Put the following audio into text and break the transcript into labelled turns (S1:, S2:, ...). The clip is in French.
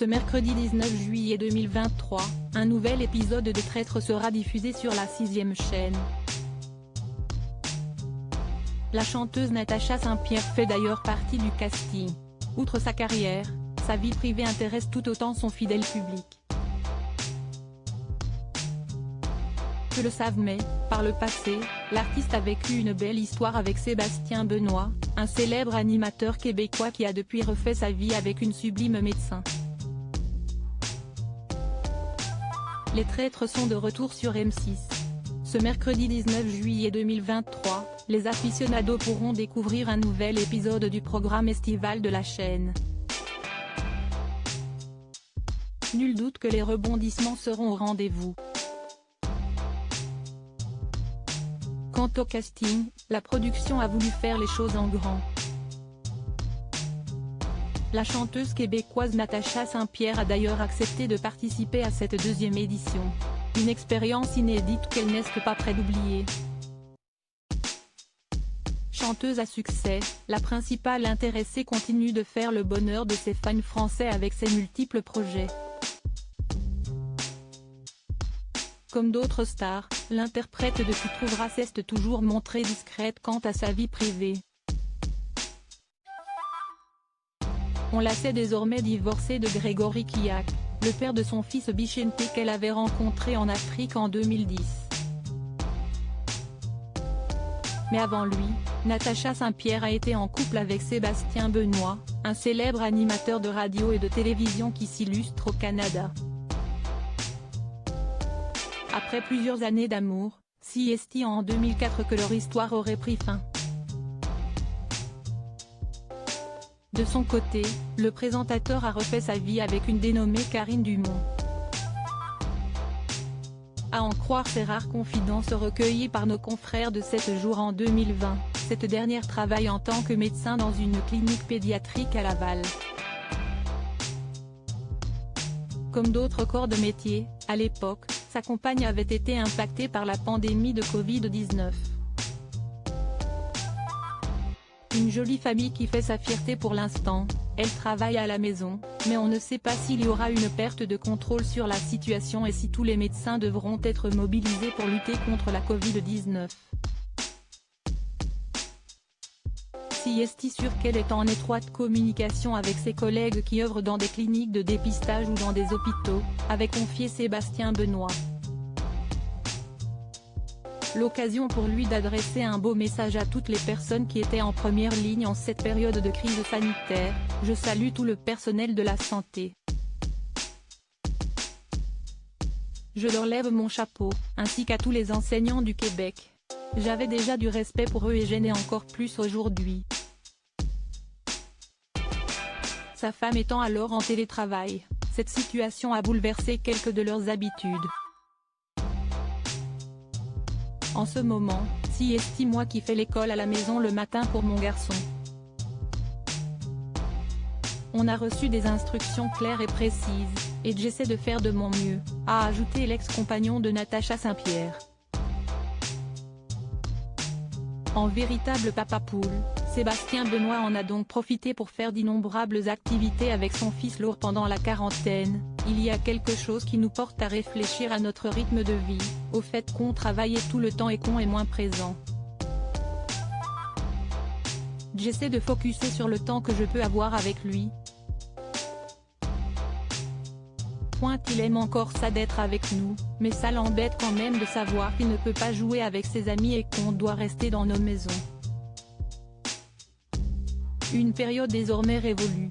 S1: Ce mercredi 19 juillet 2023, un nouvel épisode de Traître sera diffusé sur la 6e chaîne. La chanteuse Natacha Saint-Pierre fait d'ailleurs partie du casting. Outre sa carrière, sa vie privée intéresse tout autant son fidèle public. Peu le savent mais, par le passé, l'artiste a vécu une belle histoire avec Sébastien Benoît, un célèbre animateur québécois qui a depuis refait sa vie avec une sublime médecin. Les Traîtres sont de retour sur M6. Ce mercredi 19 juillet 2023, les aficionados pourront découvrir un nouvel épisode du programme estival de la chaîne. Nul doute que les rebondissements seront au rendez-vous. Quant au casting, la production a voulu faire les choses en grand. La chanteuse québécoise Natacha Saint-Pierre a d'ailleurs accepté de participer à cette deuxième édition. Une expérience inédite qu'elle n'est pas près d'oublier. Chanteuse à succès, la principale intéressée continue de faire le bonheur de ses fans français avec ses multiples projets. Comme d'autres stars, l'interprète de Qui trouvera s'est toujours montrée discrète quant à sa vie privée. On la sait désormais divorcée de Grégory Kiak, le père de son fils Bichente qu'elle avait rencontré en Afrique en 2010. Mais avant lui, Natacha Saint-Pierre a été en couple avec Sébastien Benoît, un célèbre animateur de radio et de télévision qui s'illustre au Canada. Après plusieurs années d'amour, c'est en 2004 que leur histoire aurait pris fin. De son côté, le présentateur a refait sa vie avec une dénommée Karine Dumont. À en croire ces rares confidences recueillies par nos confrères de 7 jours en 2020, cette dernière travaille en tant que médecin dans une clinique pédiatrique à Laval. Comme d'autres corps de métier, à l'époque, sa compagne avait été impactée par la pandémie de Covid-19. Une jolie famille qui fait sa fierté pour l'instant, elle travaille à la maison, mais on ne sait pas s'il y aura une perte de contrôle sur la situation et si tous les médecins devront être mobilisés pour lutter contre la Covid-19. C'est sûr qu'elle est en étroite communication avec ses collègues qui œuvrent dans des cliniques de dépistage ou dans des hôpitaux, avait confié Sébastien Benoît. L'occasion pour lui d'adresser un beau message à toutes les personnes qui étaient en première ligne en cette période de crise sanitaire. Je salue tout le personnel de la santé. Je leur lève mon chapeau, ainsi qu'à tous les enseignants du Québec. J'avais déjà du respect pour eux et j'en ai encore plus aujourd'hui. Sa femme étant alors en télétravail, cette situation a bouleversé quelques de leurs habitudes. En ce moment, c'est moi qui fais l'école à la maison le matin pour mon garçon. On a reçu des instructions claires et précises, et j'essaie de faire de mon mieux, a ajouté l'ex-compagnon de Natacha Saint-Pierre. En véritable papa poule, Sébastien Benoît en a donc profité pour faire d'innombrables activités avec son fils Laure pendant la quarantaine. Il y a quelque chose qui nous porte à réfléchir à notre rythme de vie, au fait qu'on travaille tout le temps et qu'on est moins présent. J'essaie de focuser sur le temps que je peux avoir avec lui. Il aime encore ça d'être avec nous, mais ça l'embête quand même de savoir qu'il ne peut pas jouer avec ses amis et qu'on doit rester dans nos maisons. Une période désormais révolue,